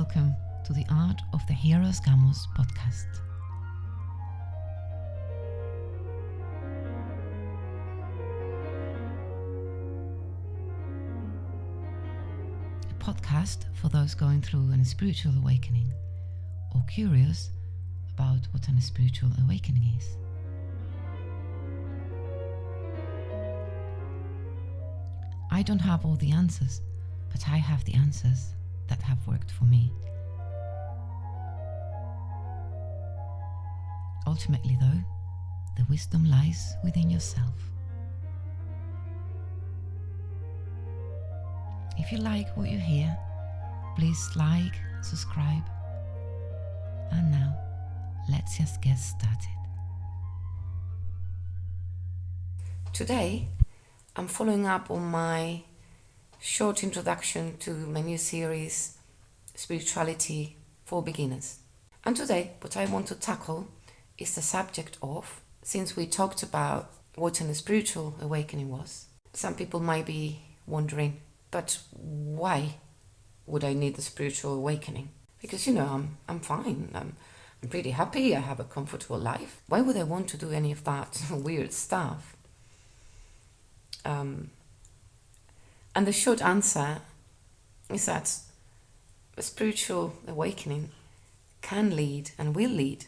welcome to the Art of the Hieros Gamos podcast. A podcast for those going through a spiritual awakening or curious about what a spiritual awakening is. I don't have all the answers, but I have the answers that have worked for me. Ultimately, though, the wisdom lies within yourself. If you like what you hear, please like, subscribe, and now let's just get started. Today, I'm following up on my short introduction to my new series, Spirituality for Beginners. And today, what I want to tackle is the subject of, since we talked about what a spiritual awakening was, some people might be wondering, but why would I need a spiritual awakening? Because, I'm fine. I'm pretty happy. I have a comfortable life. Why would I want to do any of that weird stuff? And the short answer is that a spiritual awakening can lead and will lead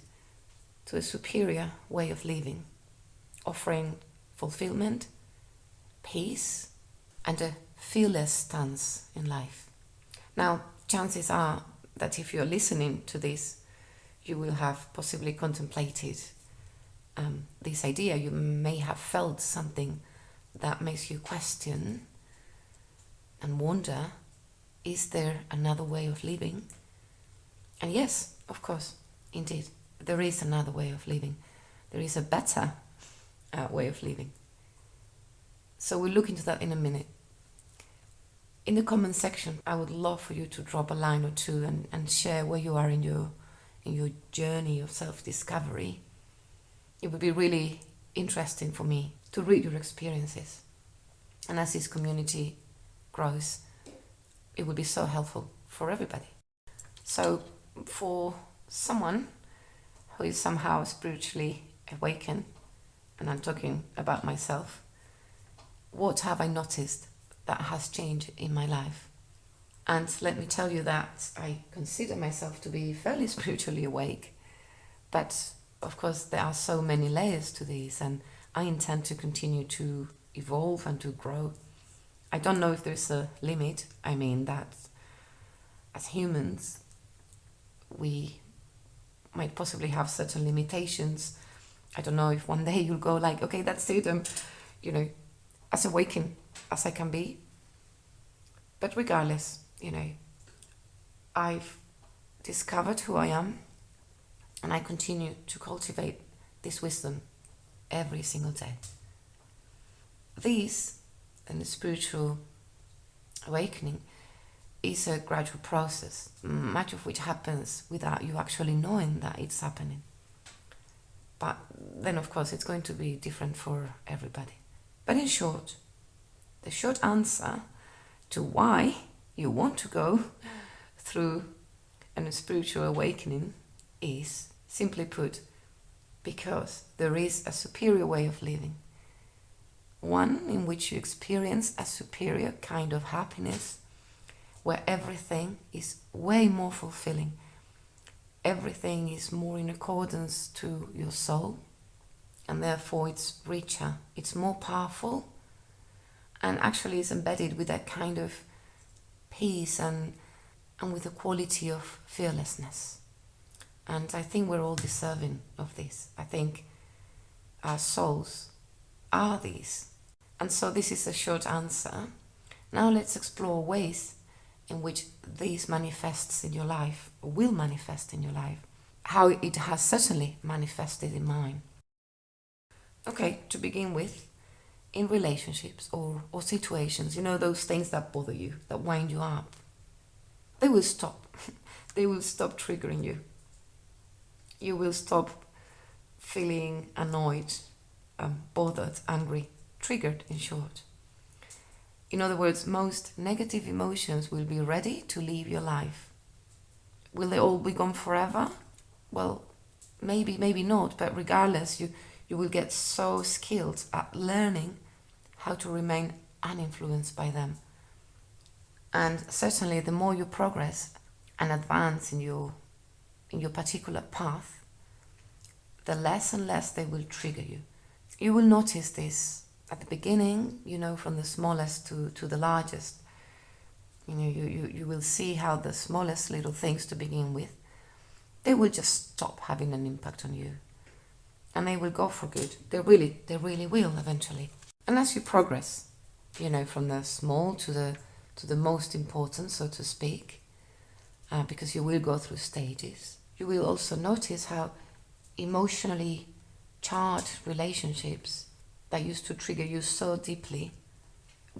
to a superior way of living, offering fulfillment, peace, and a fearless stance in life. Now, chances are that if you're listening to this, you will have possibly contemplated this idea. You may have felt something that makes you question and wonder, is there another way of living? And yes, of course, indeed, there is another way of living. There is a better way of living. So we'll look into that in a minute. In the comment section, I would love for you to drop a line or two and share where you are in your journey of self-discovery. It would be really interesting for me to read your experiences. And as this community grows, it would be so helpful for everybody. So for someone who is somehow spiritually awakened, and I'm talking about myself, what have I noticed that has changed in my life? And let me tell you that I consider myself to be fairly spiritually awake, but of course there are so many layers to this, and I intend to continue to evolve and to grow. I don't know if there's a limit. I mean that as humans, we might possibly have certain limitations. I don't know if one day you'll go like, okay, that's it. As awakened as I can be. But regardless, I've discovered who I am, and I continue to cultivate this wisdom every single day. This and the spiritual awakening is a gradual process, much of which happens without you actually knowing that it's happening. But then, of course, it's going to be different for everybody. But in short, the short answer to why you want to go through a spiritual awakening is, simply put, because there is a superior way of living. One in which you experience a superior kind of happiness, where everything is way more fulfilling. Everything is more in accordance to your soul, and therefore it's richer, it's more powerful, and actually is embedded with that kind of peace and with a quality of fearlessness. And I think we're all deserving of this. I think our souls are these. And so this is a short answer. Now let's explore ways in which this manifests in your life, or will manifest in your life, how it has certainly manifested in mine. Okay, to begin with, in relationships or situations, those things that bother you, that wind you up, they will stop. They will stop triggering you. You will stop feeling annoyed, bothered, angry, triggered, in short. In other words, most negative emotions will be ready to leave your life. Will they all be gone forever? Well, maybe not, but regardless, you will get so skilled at learning how to remain uninfluenced by them. And certainly the more you progress and advance in your particular path, the less and less they will trigger you. You will notice this at the beginning, from the smallest to the largest. You will see how the smallest little things to begin with, they will just stop having an impact on you. And they will go for good. They really will eventually. And as you progress, from the small to the most important, so to speak, because you will go through stages, you will also notice how emotionally charged relationships that used to trigger you so deeply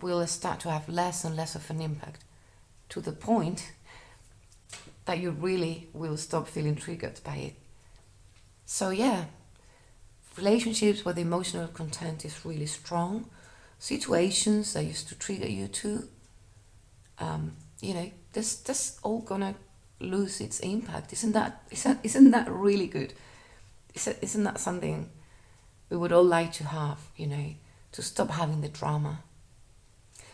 will start to have less and less of an impact, to the point that you really will stop feeling triggered by it. So yeah, relationships where the emotional content is really strong, situations that used to trigger you too, this all gonna lose its impact. Isn't that really good? Isn't that something we would all like to have, to stop having the drama?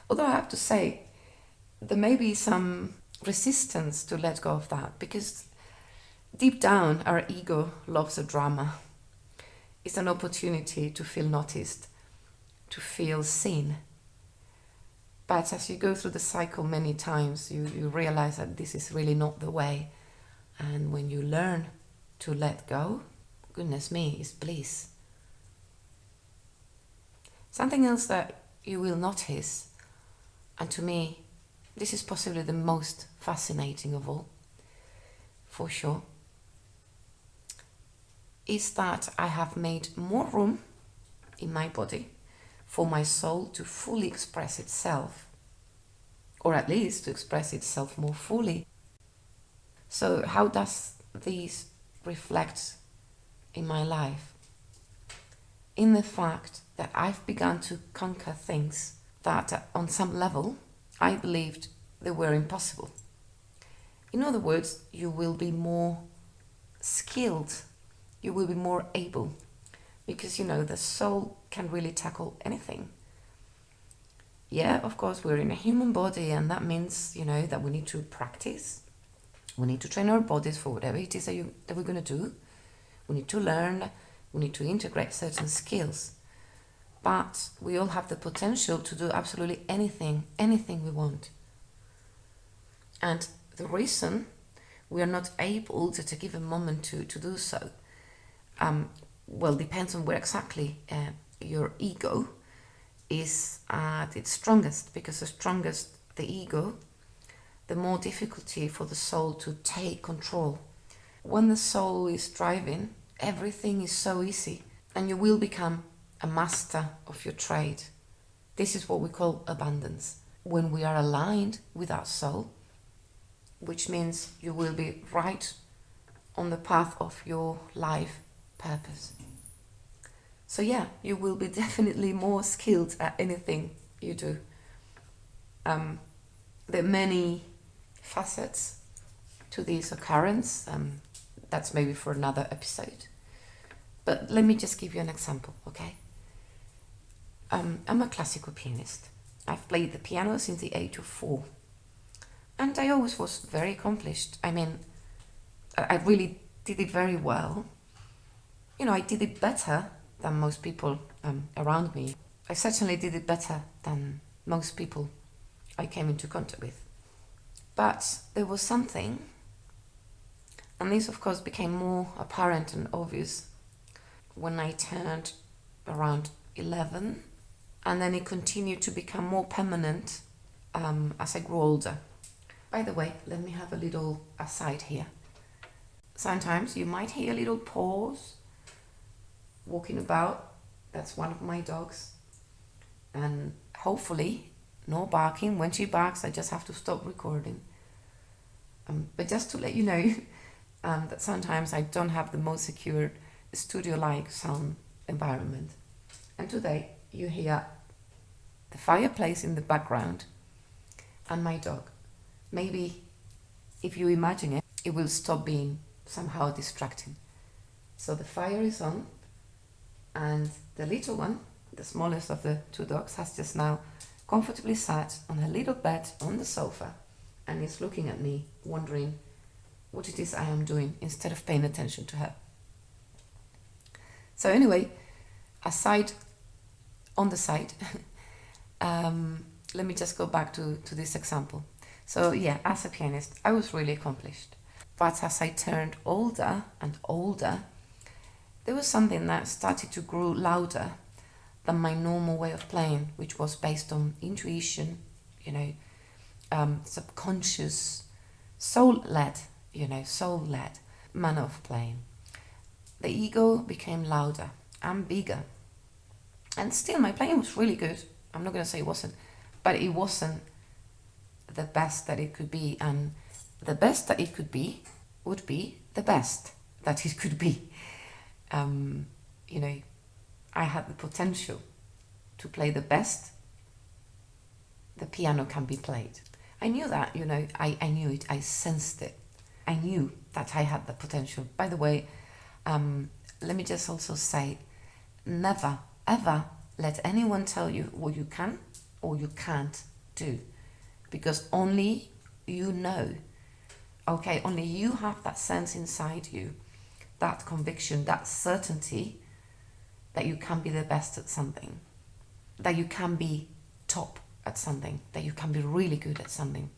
Although I have to say, there may be some resistance to let go of that, because deep down our ego loves a drama. It's an opportunity to feel noticed, to feel seen. But as you go through the cycle many times, you realize that this is really not the way. And when you learn to let go, goodness me, it's bliss. Something else that you will notice, and to me, this is possibly the most fascinating of all, for sure, is that I have made more room in my body for my soul to fully express itself, or at least to express itself more fully. So how does this reflect in my life? In the fact that I've begun to conquer things that on some level I believed they were impossible. In other words, you will be more skilled, you will be more able, because the soul can really tackle anything. Yeah, of course, we're in a human body, and that means, that we need to practice. We need to train our bodies for whatever it is that we're going to do. We need to learn, we need to integrate certain skills. But we all have the potential to do absolutely anything we want. And the reason we are not able to take even a moment to do so, depends on where exactly your ego is at its strongest, because the strongest the ego, the more difficulty for the soul to take control. When the soul is driving, everything is so easy, and you will become a master of your trade. This is what we call abundance. When we are aligned with our soul, which means you will be right on the path of your life purpose. So yeah, you will be definitely more skilled at anything you do. There are many facets to this occurrence. That's maybe for another episode. But let me just give you an example, okay? I'm a classical pianist. I've played the piano since the age of 4. And I always was very accomplished. I mean, I really did it very well. I did it better than most people around me. I certainly did it better than most people I came into contact with. But there was something, and this of course became more apparent and obvious when I turned around 11, and then it continued to become more permanent as I grew older. By the way, let me have a little aside here. Sometimes you might hear a little pause walking about. That's one of my dogs. And hopefully no barking. When she barks, I just have to stop recording. But just to let you know that sometimes I don't have the most secure studio-like sound environment. And today you hear the fireplace in the background and my dog. Maybe if you imagine it, it will stop being somehow distracting. So the fire is on, and the little one, the smallest of the two dogs, has just now comfortably sat on her little bed on the sofa and is looking at me, wondering what it is I am doing instead of paying attention to her. So anyway, on the side, let me just go back to this example. So yeah, as a pianist, I was really accomplished. But as I turned older and older, there was something that started to grow louder than my normal way of playing, which was based on intuition, subconscious, soul-led manner of playing. The ego became louder and bigger. And still, my playing was really good. I'm not going to say it wasn't, but it wasn't the best that it could be. And the best that it could be would be the best that it could be. I had the potential to play the best the piano can be played. I knew that, I knew it, I sensed it. I knew that I had the potential. By the way, let me just also say, never, ever let anyone tell you what you can or you can't do. Because only you know, only you have that sense inside you, that conviction, that certainty that you can be the best at something, that you can be top at something, that you can be really good at something.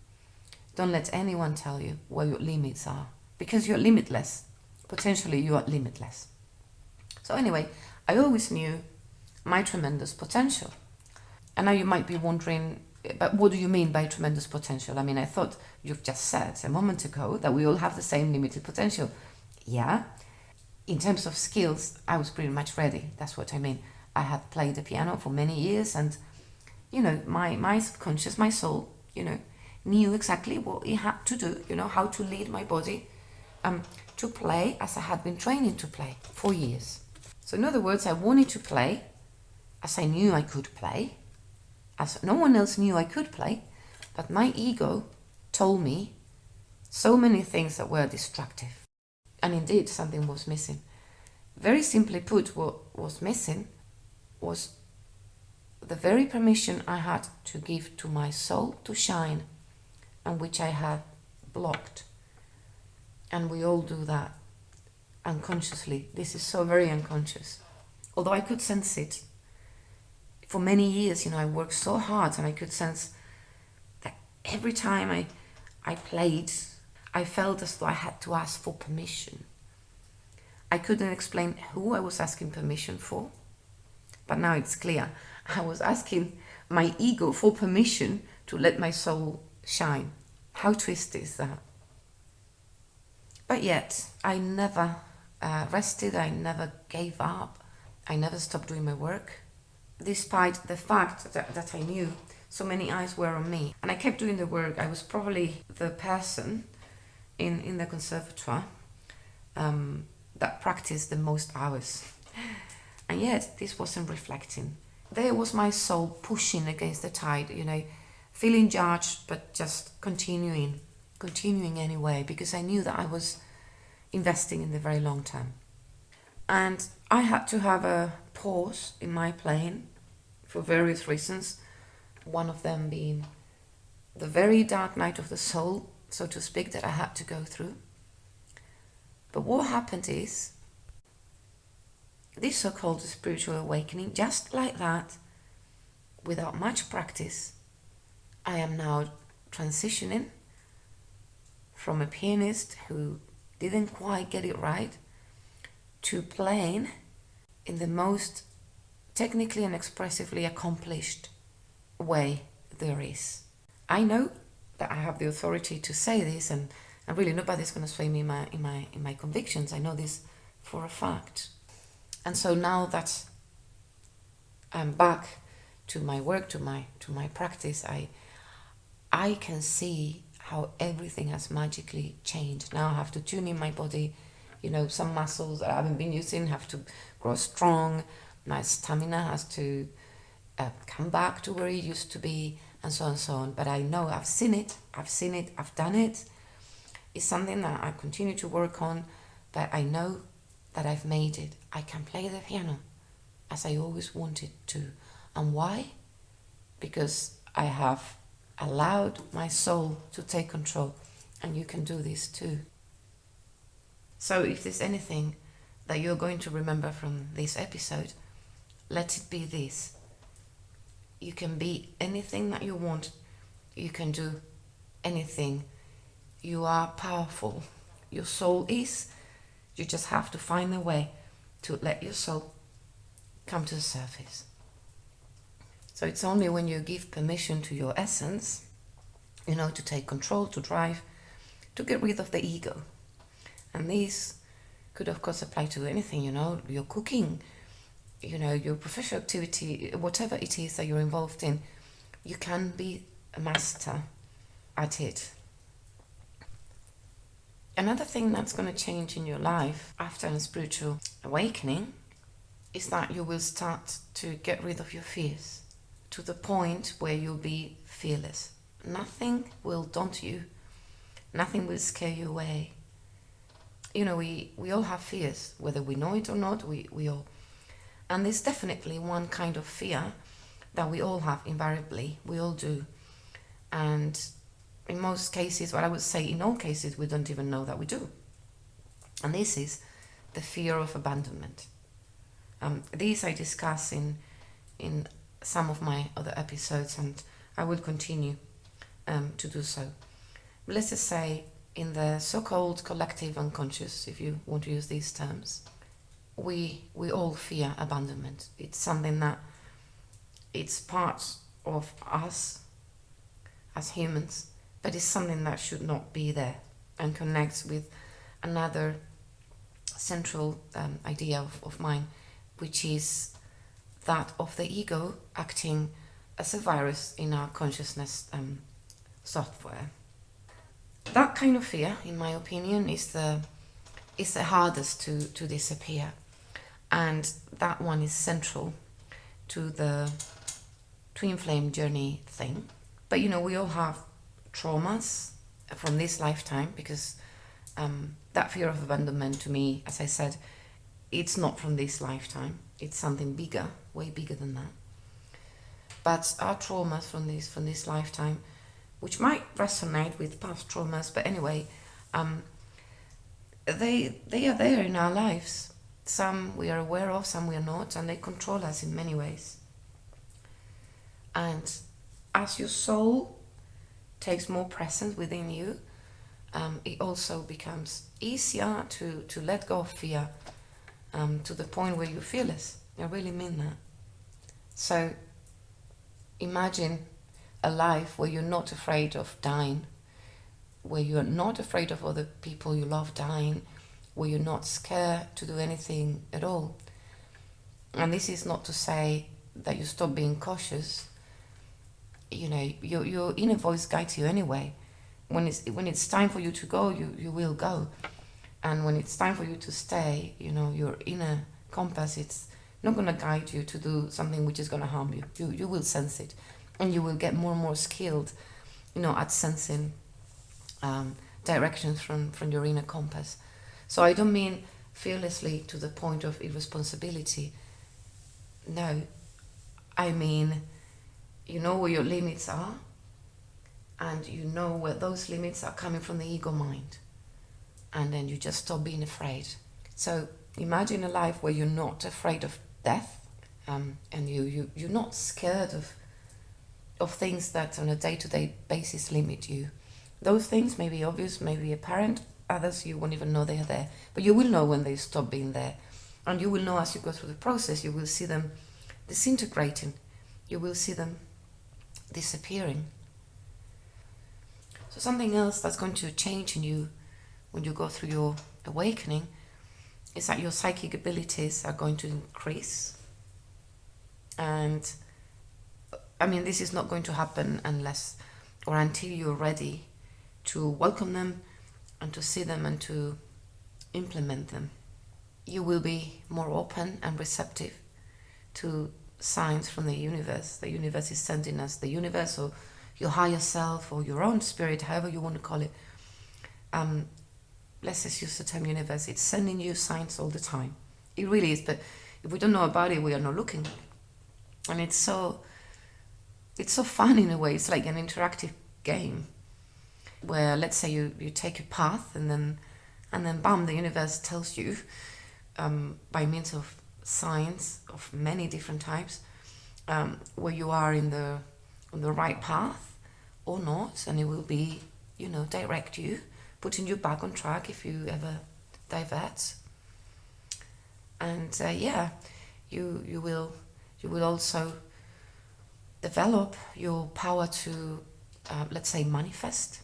Don't let anyone tell you where your limits are, because you're limitless. Potentially you are limitless. So anyway, I always knew my tremendous potential. And now you might be wondering, but what do you mean by tremendous potential? I mean, I thought you've just said a moment ago that we all have the same limited potential. Yeah. In terms of skills, I was pretty much ready. That's what I mean. I had played the piano for many years, and my subconscious, my soul, knew exactly what it had to do, how to lead my body to play as I had been training to play for years. So in other words, I wanted to play as I knew I could play, as no one else knew I could play, but my ego told me so many things that were destructive. And indeed, something was missing. Very simply put, what was missing was the very permission I had to give to my soul to shine, and which I had blocked. And we all do that unconsciously. This is so very unconscious. Although I could sense it. For many years, I worked so hard, and I could sense that every time I played, I felt as though I had to ask for permission. I couldn't explain who I was asking permission for, but now it's clear. I was asking my ego for permission to let my soul shine. How twisted is that? But yet, I never rested, I never gave up, I never stopped doing my work, despite the fact that I knew so many eyes were on me. And I kept doing the work. I was probably the person in the conservatoire that practiced the most hours. And yet, this wasn't reflecting. There was my soul pushing against the tide, feeling judged, but just continuing anyway, because I knew that I was investing in the very long term. And I had to have a pause in my playing for various reasons, one of them being the very dark night of the soul, so to speak, that I had to go through. But what happened is, this so-called spiritual awakening, just like that, without much practice, I am now transitioning from a pianist who didn't quite get it right to playing in the most technically and expressively accomplished way there is. I know that I have the authority to say this, and really nobody's going to sway me in my convictions. I know this for a fact. And so now that I'm back to my work, to my practice, I can see how everything has magically changed. Now I have to tune in my body. Some muscles that I haven't been using have to grow strong. My stamina has to come back to where it used to be, and so on and so on. But I know I've seen it, I've done it. It's something that I continue to work on, but I know that I've made it. I can play the piano as I always wanted to. And why? Because I have allowed my soul to take control, and you can do this too. So if there's anything that you're going to remember from this episode, let it be this. You can be anything that you want. You can do anything. You are powerful. Your soul is. You just have to find a way to let your soul come to the surface. So it's only when you give permission to your essence, to take control, to drive, to get rid of the ego. And these could, of course, apply to anything, your cooking, your professional activity, whatever it is that you're involved in. You can be a master at it. Another thing that's going to change in your life after a spiritual awakening is that you will start to get rid of your fears to the point where you'll be fearless. Nothing will daunt you. Nothing will scare you away. We all have fears, whether we know it or not, we all. And there's definitely one kind of fear that we all have invariably. We all do. And in most cases, I would say in all cases, we don't even know that we do. And this is the fear of abandonment. These I discuss in some of my other episodes, and I will continue to do so. But let's just say in the so-called collective unconscious, if you want to use these terms, we all fear abandonment. It's something that it's part of us as humans, but it's something that should not be there and connects with another central idea of mine, which is that of the ego acting as a virus in our consciousness software. That kind of fear, in my opinion, is the hardest to disappear, and that one is central to the twin flame journey thing. But we all have traumas from this lifetime, because that fear of abandonment, to me, as I said, it's not from this lifetime. It's something bigger, way bigger than that. But our traumas from this lifetime, which might resonate with past traumas, but anyway, they are there in our lives. Some we are aware of, some we are not, and they control us in many ways. And as your soul takes more presence within you, it also becomes easier to let go of fear, to the point where you're fearless. I really mean that. So imagine a life where you're not afraid of dying, where you're not afraid of other people you love dying, where you're not scared to do anything at all. And this is not to say that you stop being cautious. Your inner voice guides you anyway. When it's time for you to go, you will go. And when it's time for you to stay, your inner compass, it's not going to guide you to do something which is going to harm you. You will sense it. And you will get more and more skilled, at sensing directions from your inner compass. So I don't mean fearlessly to the point of irresponsibility. No, I mean, you know where your limits are, and you know where those limits are coming from the ego mind. And then you just stop being afraid. So imagine a life where you're not afraid of death, and you're not scared of things that on a day-to-day basis limit you. Those things may be obvious, may be apparent, others you won't even know they're there. But you will know when they stop being there. And you will know as you go through the process, you will see them disintegrating. You will see them disappearing. So something else that's going to change in you when you go through your awakening is that your psychic abilities are going to increase. And this is not going to happen unless or until you're ready to welcome them and to see them and to implement them. You will be more open and receptive to signs from the universe. The universe is sending us, the universe or your higher self or your own spirit, however you want to call it, let's just use the term universe, it's sending you signs all the time. It really is, but if we don't know about it, we are not looking. And it's so fun in a way. It's like an interactive game where, let's say you take a path, and then bam, the universe tells you by means of signs of many different types where you are on the right path or not, and it will be, direct you, putting you back on track if you ever divert. And you will also develop your power to, let's say, manifest,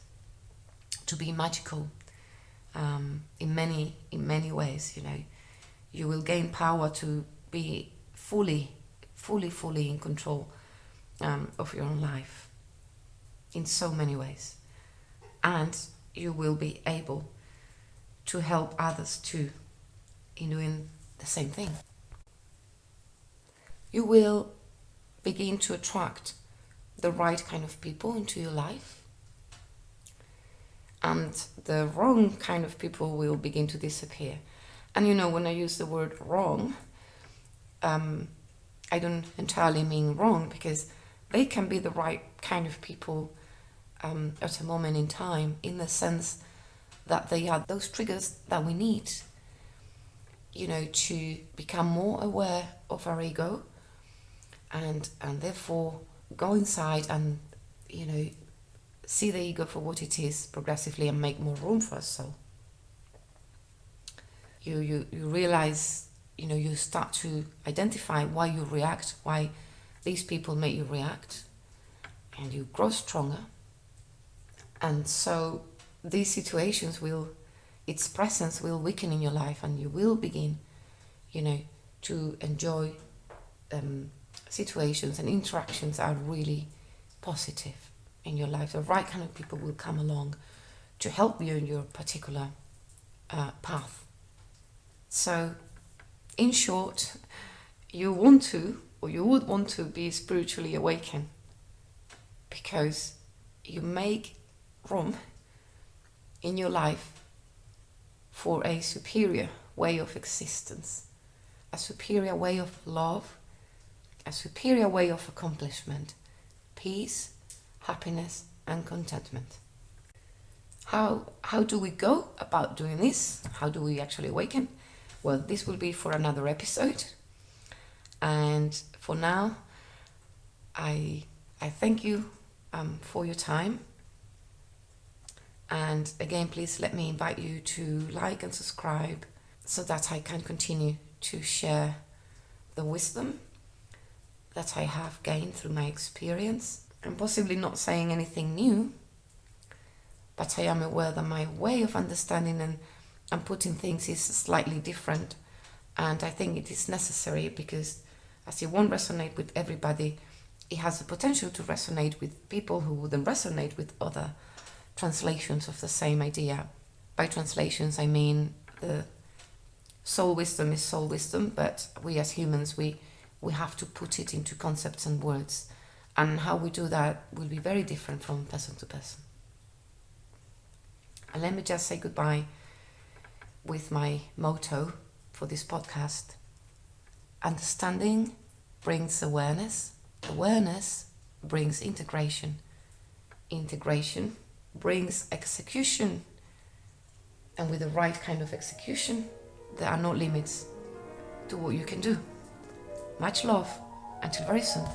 to be magical in many ways. You will gain power to be fully in control of your own life in so many ways, and you will be able to help others too in doing the same thing. You will begin to attract the right kind of people into your life, and the wrong kind of people will begin to disappear. And when I use the word wrong, I don't entirely mean wrong, because they can be the right kind of people at a moment in time, in the sense that they are those triggers that we need, to become more aware of our ego, and therefore go inside and, see the ego for what it is progressively and make more room for us. So you realize, you start to identify why you react, why these people make you react, and you grow stronger. And so these situations its presence will weaken in your life, and you will begin, to enjoy situations and interactions that are really positive in your life. The right kind of people will come along to help you in your particular path. So, in short, you would want to be spiritually awakened, because you make room in your life for a superior way of existence, a superior way of love, a superior way of accomplishment, peace, happiness, and contentment. How do we go about doing this? How do we actually awaken? Well, this will be for another episode. And for now, I thank you for your time. And again, please let me invite you to like and subscribe, so that I can continue to share the wisdom that I have gained through my experience. I'm possibly not saying anything new, but I am aware that my way of understanding and putting things is slightly different. And I think it is necessary, because as it won't resonate with everybody, it has the potential to resonate with people who wouldn't resonate with other translations of the same idea. By translations, I mean the soul wisdom is soul wisdom, but we as humans, we have to put it into concepts and words. And how we do that will be very different from person to person. And let me just say goodbye with my motto for this podcast. Understanding brings awareness. Awareness brings integration. Integration brings execution. And with the right kind of execution, there are no limits to what you can do. Much love. Until very soon.